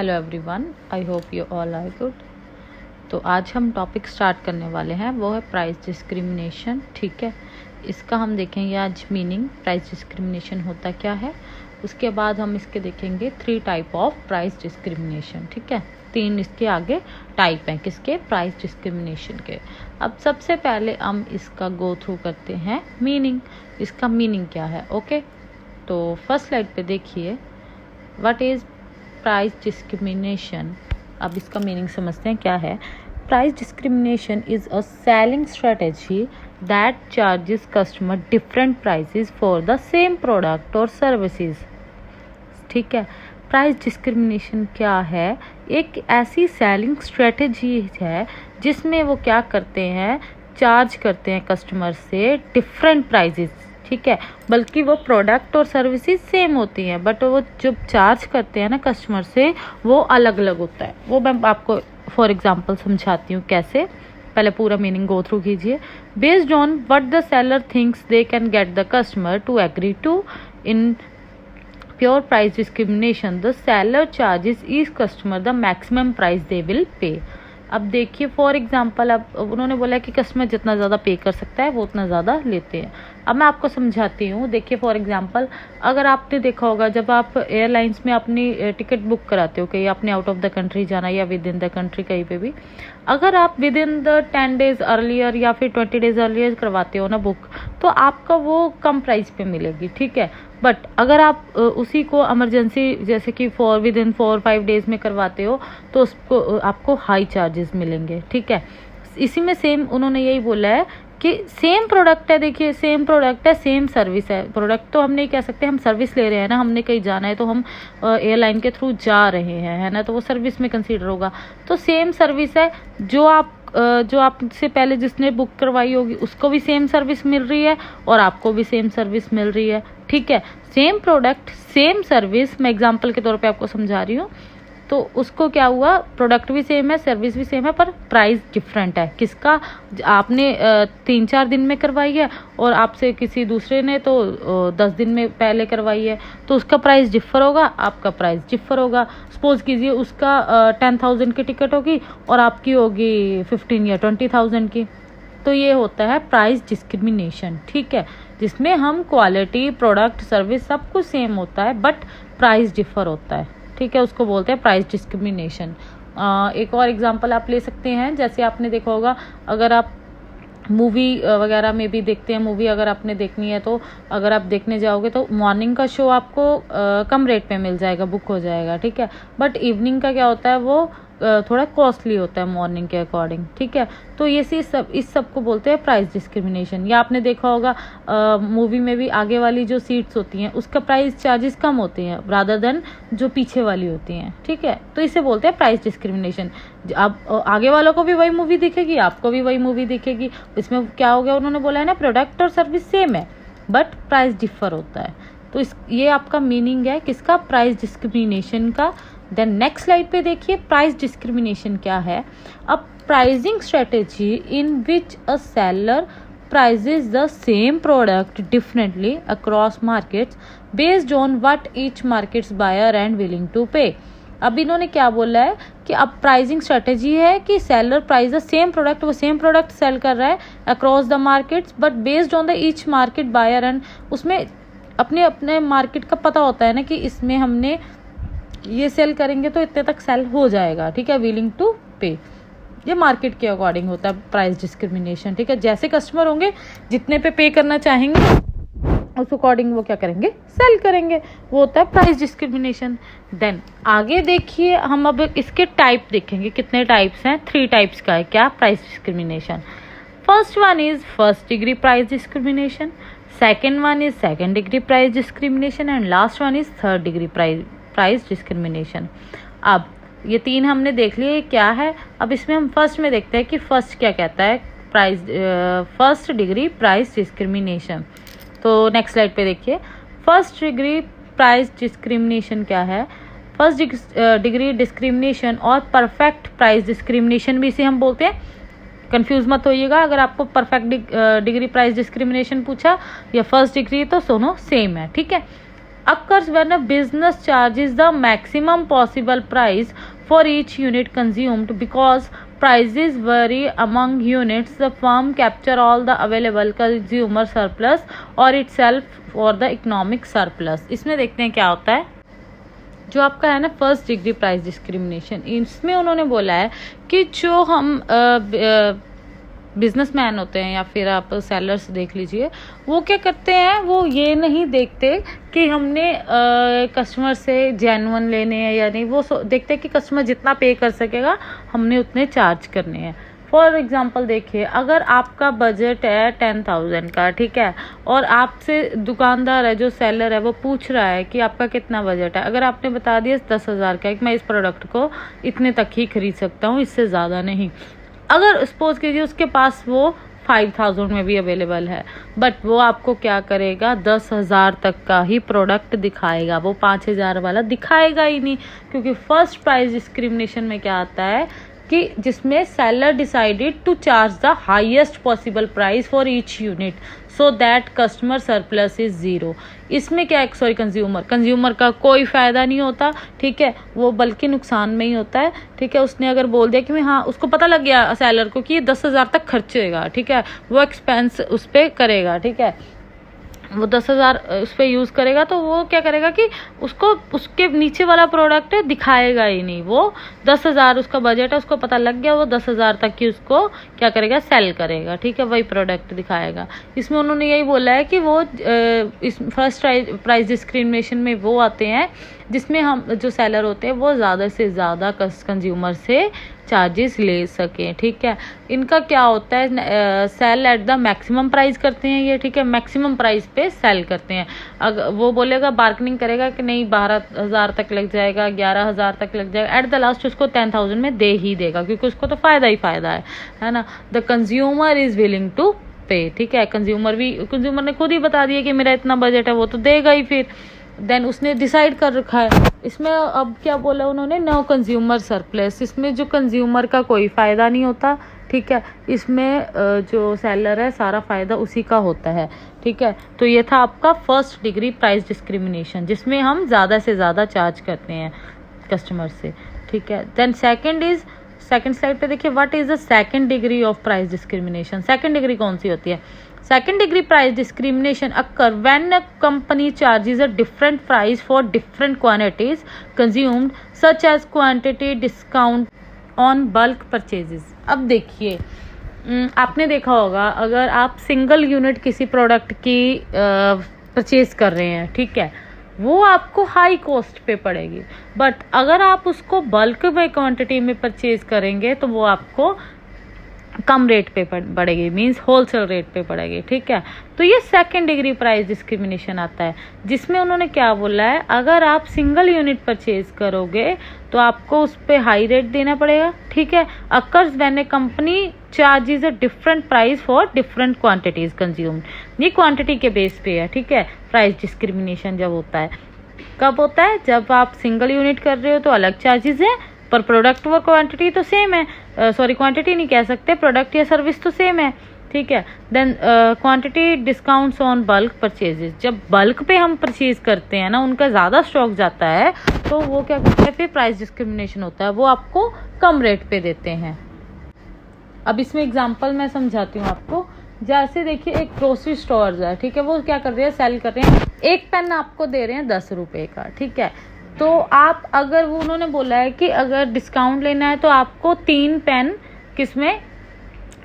Hello everyone, I hope you all are good. तो आज हम टॉपिक स्टार्ट करने वाले हैं, वो है प्राइस डिस्क्रिमिनेशन। ठीक है, इसका हम देखेंगे आज मीनिंग, प्राइस डिस्क्रिमिनेशन होता क्या है। उसके बाद हम इसके देखेंगे 3 टाइप ऑफ प्राइस डिस्क्रिमिनेशन। ठीक है, 3 इसके आगे टाइप हैं किसके, प्राइस डिस्क्रिमिनेशन के। अब सबसे पहले हम इसका गो थ्रू करते हैं मीनिंग, इसका मीनिंग क्या है। ओके, तो फर्स्ट स्लाइड पे देखिए, व्हाट इज प्राइस डिस्क्रिमिनेशन। अब इसका मीनिंग समझते हैं क्या है। Price discrimination is a selling strategy that charges customer different prices for the same product और सर्विसेज। ठीक है, प्राइस डिस्क्रिमिनेशन क्या है, एक ऐसी सेलिंग स्ट्रेटेजी है जिसमें वो क्या करते हैं, चार्ज करते हैं कस्टमर से डिफरेंट प्राइसेस। ठीक है, बल्कि वो प्रोडक्ट और सर्विसेज सेम होती हैं, बट वो जब चार्ज करते हैं ना कस्टमर से, वो अलग अलग होता है। वो मैं आपको फॉर एग्जांपल समझाती हूँ कैसे। पहले पूरा मीनिंग गो थ्रू कीजिए। Based on what the seller thinks they can get the customer to agree to in pure price discrimination, the seller charges each customer the maximum price they will pay. अब देखिए for example, अब उन्होंने बोला कि customer जितना ज़्यादा पे कर सकता है वो उतना ज़्यादा लेते हैं। अब मैं आपको समझाती हूँ। देखिए फॉर एग्जांपल, अगर आपने देखा होगा जब आप एयरलाइंस में अपनी टिकट बुक कराते हो, कहीं आपने आउट ऑफ द कंट्री जाना या विद इन द कंट्री कहीं पे भी, अगर आप with in the 10 days earlier या फिर 20 डेज अर्लियर करवाते हो ना बुक, तो आपका वो कम प्राइस पे मिलेगी। ठीक है, बट अगर आप उसी को इमरजेंसी जैसे कि विद इन 4-5 डेज में करवाते हो तो उसको आपको हाई चार्जेस मिलेंगे। ठीक है, इसी में सेम उन्होंने यही बोला है कि सेम प्रोडक्ट है, देखिए सेम प्रोडक्ट है, सेम सर्विस है। प्रोडक्ट तो हम नहीं कह सकते, हम सर्विस ले रहे हैं ना, हमने कहीं जाना है तो हम एयरलाइन के थ्रू जा रहे हैं, है ना, तो वो सर्विस में कंसीडर होगा। तो सेम सर्विस है, जो आपसे पहले जिसने बुक करवाई होगी उसको भी सेम सर्विस मिल रही है और आपको भी सेम सर्विस मिल रही है। ठीक है, सेम प्रोडक्ट सेम सर्विस, मैं एग्जांपल के तौर पे आपको समझा रही हूँ। तो उसको क्या हुआ, प्रोडक्ट भी सेम है, सर्विस भी सेम है, पर प्राइस डिफरेंट है। किसका, आपने 3-4 दिन में करवाई है और आपसे किसी दूसरे ने तो 10 दिन में पहले करवाई है, तो उसका प्राइस डिफर होगा, आपका प्राइस डिफर होगा। सपोज कीजिए उसका 10,000 की टिकट होगी और आपकी होगी 15 या 20,000 की। तो ये होता है प्राइस डिस्क्रिमिनेशन। ठीक है, जिसमें हम क्वालिटी, प्रोडक्ट, सर्विस सब कुछ सेम होता है बट प्राइस डिफर होता है। ठीक है, उसको बोलते हैं प्राइस डिस्क्रिमिनेशन। एक और एग्जांपल आप ले सकते हैं, जैसे आपने देखा होगा, अगर आप मूवी वगैरह में भी देखते हैं, मूवी अगर आपने देखनी है तो अगर आप देखने जाओगे तो मॉर्निंग का शो आपको कम रेट पे मिल जाएगा, बुक हो जाएगा। ठीक है, बट इवनिंग का क्या होता है, वो थोड़ा कॉस्टली होता है मॉर्निंग के अकॉर्डिंग। ठीक है, तो ये इस सब को बोलते हैं प्राइस डिस्क्रिमिनेशन। या आपने देखा होगा मूवी में भी आगे वाली जो सीट्स होती हैं उसका प्राइस चार्जेस कम होते हैं रादर देन जो पीछे वाली होती हैं। ठीक है, तो इसे बोलते हैं प्राइस डिस्क्रिमिनेशन। अब आगे वालों को भी वही मूवी दिखेगी, आपको भी वही मूवी दिखेगी। इसमें क्या हो गया, उन्होंने बोला है ना प्रोडक्ट और सर्विस सेम है बट प्राइस डिफर होता है। तो ये आपका मीनिंग है किसका, प्राइस डिस्क्रिमिनेशन का। देन नेक्स्ट स्लाइड पे देखिए, प्राइस डिस्क्रिमिनेशन क्या है। A pricing strategy in which a seller prices the same product differently across markets based on what each market's buyer and willing to pay। अब इन्होंने क्या बोला है कि अब प्राइसिंग स्ट्रेटेजी है कि seller price the same product, वो सेम प्रोडक्ट सेल कर रहा है across the markets but based on the each market buyer and, उसमें अपने अपने मार्केट का पता होता है ना कि इसमें हमने ये सेल करेंगे तो इतने तक सेल हो जाएगा। ठीक है, विलिंग टू पे, ये मार्केट के अकॉर्डिंग होता है प्राइस डिस्क्रिमिनेशन। ठीक है, जैसे कस्टमर होंगे जितने पे करना चाहेंगे उस अकॉर्डिंग वो क्या करेंगे, सेल करेंगे, वो होता है प्राइस डिस्क्रिमिनेशन। देन आगे देखिए, हम अब इसके टाइप देखेंगे, कितने टाइप्स हैं, 3 टाइप्स का है क्या price discrimination. First one is first degree price discrimination, second one is second degree price discrimination and last one is third degree price discrimination. अब ये 3 हमने देख लिए क्या है। अब इसमें हम फर्स्ट में देखते हैं कि फर्स्ट क्या कहता है, फर्स्ट डिग्री प्राइस डिस्क्रिमिनेशन। तो नेक्स्ट स्लाइड पे देखिए, फर्स्ट डिग्री प्राइस डिस्क्रिमिनेशन क्या है। फर्स्ट डिग्री डिस्क्रिमिनेशन और परफेक्ट प्राइस डिस्क्रिमिनेशन भी इसे हम बोलते हैं। कंफ्यूज मत होइएगा, अगर आपको परफेक्ट डिग्री प्राइस डिस्क्रिमिनेशन पूछा या फर्स्ट डिग्री तो दोनों सेम है। ठीक है, occurs when a business charges the maximum possible price for each unit consumed. Because prices vary among units, the firm capture all the available consumer surplus or itself for the economic surplus. इसमें देखते हैं क्या होता है। जो आपका है ना फर्स्ट डिग्री प्राइस डिस्क्रिमिनेशन, इसमें उन्होंने बोला है कि जो हम बिजनेसमैन होते हैं या फिर आप सेलर्स देख लीजिए, वो क्या करते हैं, वो ये नहीं देखते कि हमने कस्टमर से जेन्युइन लेने हैं या नहीं। वो देखते हैं कि कस्टमर जितना पे कर सकेगा हमने उतने चार्ज करने हैं। फॉर एग्जांपल देखिए, अगर आपका बजट है 10,000 का, ठीक है, और आपसे दुकानदार है जो सेलर है वो पूछ रहा है कि आपका कितना बजट है। अगर आपने बता दिया 10,000 का, कि मैं इस प्रोडक्ट को इतने तक ही खरीद सकता हूँ, इससे ज़्यादा नहीं। अगर सपोज कीजिए उसके पास वो 5,000 में भी अवेलेबल है, बट वो आपको क्या करेगा, 10,000 तक का ही प्रोडक्ट दिखाएगा, वो 5,000 वाला दिखाएगा ही नहीं। क्योंकि फर्स्ट प्राइस डिस्क्रिमिनेशन में क्या आता है कि जिसमें seller decided to charge the highest possible price for each unit so that customer surplus is zero. इसमें क्या है, सॉरी कंज्यूमर का कोई फायदा नहीं होता, ठीक है, वो बल्कि नुकसान में ही होता है। ठीक है, उसने अगर बोल दिया कि मैं, हाँ, उसको पता लग गया सेलर को कि ये 10,000 तक खर्चेगा, ठीक है, वो एक्सपेंस उस पर करेगा, ठीक है, वो 10,000 उस पर यूज़ करेगा, तो वो क्या करेगा कि उसको उसके नीचे वाला प्रोडक्ट दिखाएगा ही नहीं। वो 10,000 उसका बजट है, उसको पता लग गया, वो 10,000 तक की उसको क्या करेगा, सेल करेगा, ठीक है, वही प्रोडक्ट दिखाएगा। इसमें उन्होंने यही बोला है कि वो इस फर्स्ट प्राइस डिस्क्रिमिनेशन में वो आते हैं जिसमें हम जो सेलर होते हैं वो ज़्यादा से ज़्यादा कंज्यूमर से चार्जेस ले सकें। ठीक है, इनका क्या होता है, sell at the maximum price करते हैं ये, ठीक है, मैक्सिमम प्राइस पे सेल करते हैं। अगर वो बोलेगा, बार्गेनिंग करेगा कि नहीं 12,000 तक लग जाएगा, 11,000 तक लग जाएगा, एट द लास्ट उसको 10,000 में दे ही देगा, क्योंकि उसको तो फायदा ही फायदा है ना। The consumer is willing to pay, ठीक है, कंज्यूमर ने खुद ही बता दिया कि मेरा इतना बजट है, वो तो देगा ही फिर। देन उसने डिसाइड कर रखा है। इसमें अब क्या बोला उन्होंने, नो कंज्यूमर सरप्लस, इसमें जो कंज्यूमर का कोई फ़ायदा नहीं होता, ठीक है, इसमें जो सेलर है सारा फ़ायदा उसी का होता है। ठीक है, तो ये था आपका फर्स्ट डिग्री प्राइस डिस्क्रिमिनेशन, जिसमें हम ज़्यादा से ज़्यादा चार्ज करते हैं कस्टमर से। ठीक है, देन सेकंड स्लाइड पे देखिए, what is the second degree of price discrimination. Second degree कौन सी होती है? Second degree price discrimination occur when a company charges a different price for different quantities consumed, such as quantity discount on bulk purchases. अब देखिए, आपने देखा होगा, अगर आप सिंगल यूनिट किसी प्रोडक्ट की परचेज कर रहे हैं, ठीक है, वो आपको हाई कॉस्ट पे पड़ेगी, बट अगर आप उसको बल्क में क्वांटिटी में परचेज करेंगे तो वो आपको कम रेट पे पड़ेगी, मींस होलसेल रेट पे पड़ेगी। ठीक है, तो ये सेकंड डिग्री प्राइस डिस्क्रिमिनेशन आता है, जिसमें उन्होंने क्या बोला है, अगर आप सिंगल यूनिट परचेज करोगे तो आपको उस पर हाई रेट देना पड़ेगा। ठीक है, occurs when A company charges a different price for different quantities consumed, ये क्वांटिटी के बेस पे है। ठीक है, प्राइस डिस्क्रिमिनेशन जब होता है, कब होता है, जब आप सिंगल यूनिट कर रहे हो तो अलग चार्जेस है, पर प्रोडक्ट व क्वांटिटी तो सेम है, सॉरी क्वांटिटी नहीं कह सकते, प्रोडक्ट या सर्विस तो सेम है। ठीक है, then quantity discounts on bulk purchases, जब बल्क पे हम परचेज करते हैं ना, उनका ज़्यादा स्टॉक जाता है, तो वो क्या करते हैं, फिर प्राइस डिस्क्रिमिनेशन होता है, वो आपको कम रेट पे देते हैं। अब इसमें एग्जांपल मैं समझाती हूँ आपको। जैसे देखिए, एक ग्रोसरी स्टोर है, ठीक है, वो क्या कर रहे हैं, सेल कर रहे हैं, एक पेन आपको दे रहे हैं 10 रुपये का। ठीक है, तो आप अगर, वो उन्होंने बोला है कि अगर डिस्काउंट लेना है तो आपको 3 पेन किसमें,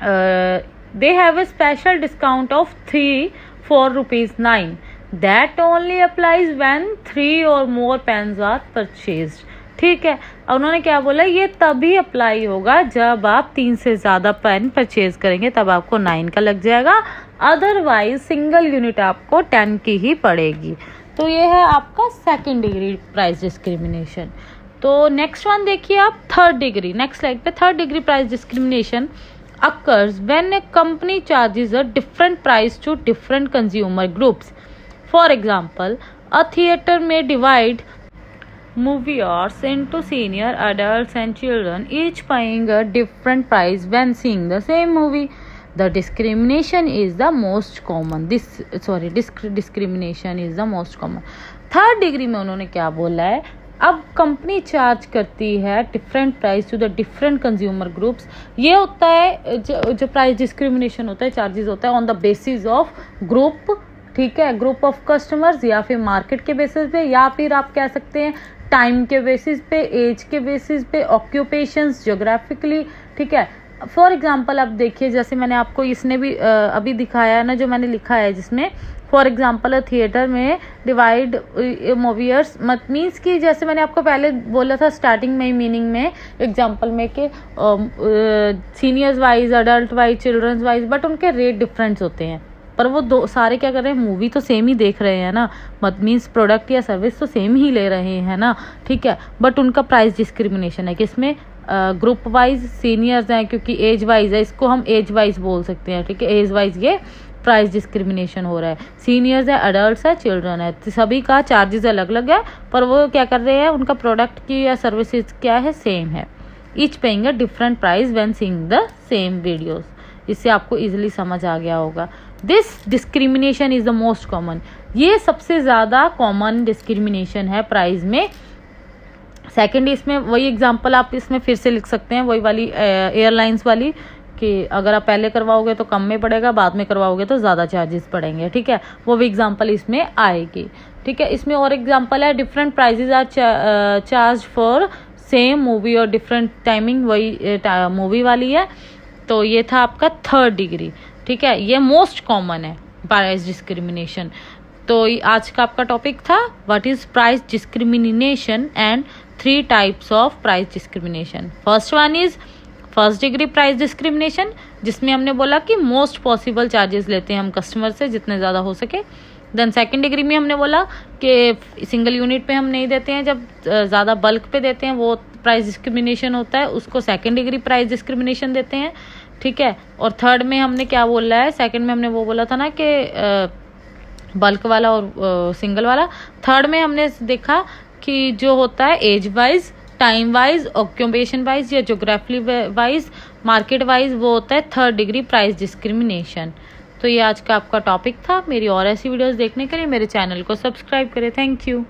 they have a special discount of 3 for ₹9, that only applies when 3 और मोर पेन्स आर परचेज्ड। ठीक है, और उन्होंने क्या बोला, ये तभी अप्लाई होगा जब आप 3 से ज़्यादा पेन परचेज करेंगे, तब आपको 9 का लग जाएगा, अदरवाइज सिंगल यूनिट आपको 10 की ही पड़ेगी। तो ये है आपका सेकंड डिग्री प्राइस डिस्क्रिमिनेशन। तो नेक्स्ट वन देखिए आप, थर्ड डिग्री, नेक्स्ट स्लाइड पे, third degree price discrimination occurs when a company charges a different price to different consumer groups. For example, a theater may divide moviegoers into senior, adults and children, each paying a different price when seeing the same movie. The discrimination is the most common, discrimination is the most common. Third degree में उन्होंने क्या बोला है, अब company charge करती है different price to the different consumer groups. ये होता है जो प्राइस डिस्क्रिमिनेशन होता है, चार्जेस होता है on the basis of group, ठीक है, ग्रुप ऑफ कस्टमर्स, या फिर मार्केट के बेसिस पे, या फिर आप कह सकते हैं टाइम के बेसिस पे, एज के बेसिस पे, ऑक्यूपेशंस, ज्योग्राफिकली, ठीक है। फॉर एग्जांपल अब देखिए, जैसे मैंने आपको इसने भी अभी दिखाया है ना, जो मैंने लिखा है जिसमें फॉर एग्जांपल थिएटर में डिवाइड मूवियर्स, मत मीन्स कि जैसे मैंने आपको पहले बोला था स्टार्टिंग में ही मीनिंग में एग्जांपल में कि seniors wise, adult wise, childrens wise, but उनके रेट डिफरेंस होते हैं, पर वो दो सारे क्या कर रहे हैं, मूवी तो सेम ही देख रहे हैं ना, मत मीन्स प्रोडक्ट या सर्विस तो सेम ही ले रहे हैं ना, ठीक है, बट उनका प्राइस डिस्क्रिमिनेशन है किसमें, ग्रुप वाइज, सीनियर्स हैं क्योंकि एज वाइज है, इसको हम एज वाइज बोल सकते हैं, ठीक है, एज वाइज ये प्राइस डिस्क्रिमिनेशन हो रहा है। सीनियर्स है, अडल्ट है, चिल्ड्रन है, तो सभी का चार्जेस अलग अलग है, पर वो क्या कर रहे हैं, उनका प्रोडक्ट की या सर्विसेज क्या है, सेम है। Each paying a different price when seeing the same videos. इससे आपको इजीली समझ आ गया होगा। This discrimination is the most common, ये सबसे ज़्यादा कॉमन डिस्क्रिमिनेशन है प्राइस में। सेकेंड, इसमें वही एग्जांपल आप इसमें फिर से लिख सकते हैं, वही वाली एयरलाइंस वाली, कि अगर आप पहले करवाओगे तो कम में पड़ेगा, बाद में करवाओगे तो ज़्यादा चार्जेस पड़ेंगे, ठीक है, वो भी एग्जांपल इसमें आएगी, ठीक है। इसमें और एग्जांपल है, different prices are charge for same movie और डिफरेंट टाइमिंग, वही मूवी वाली है। तो ये था आपका थर्ड डिग्री, ठीक है, ये मोस्ट कॉमन है प्राइस डिस्क्रिमिनेशन। तो आज का आपका टॉपिक था what is price discrimination and 3 types of price discrimination. First one is first degree price discrimination, जिसमें हमने बोला कि मोस्ट पॉसिबल चार्जेस लेते हैं हम कस्टमर से जितने ज़्यादा हो सके। देन सेकंड डिग्री में हमने बोला कि सिंगल यूनिट पे हम नहीं देते हैं, जब ज़्यादा बल्क पे देते हैं वो प्राइस डिस्क्रिमिनेशन होता है, उसको सेकंड डिग्री प्राइस डिस्क्रिमिनेशन देते हैं, ठीक है। और थर्ड में हमने क्या बोला है, सेकंड में हमने वो बोला था ना कि बल्क वाला और सिंगल वाला। थर्ड में हमने देखा कि जो होता है age wise, time wise, occupation wise या ज्योग्राफी वाइज, मार्केट वाइज, वो होता है थर्ड डिग्री प्राइस डिस्क्रिमिनेशन। तो ये आज का आपका टॉपिक था। मेरी और ऐसी वीडियोस देखने के लिए मेरे चैनल को सब्सक्राइब करें। Thank you.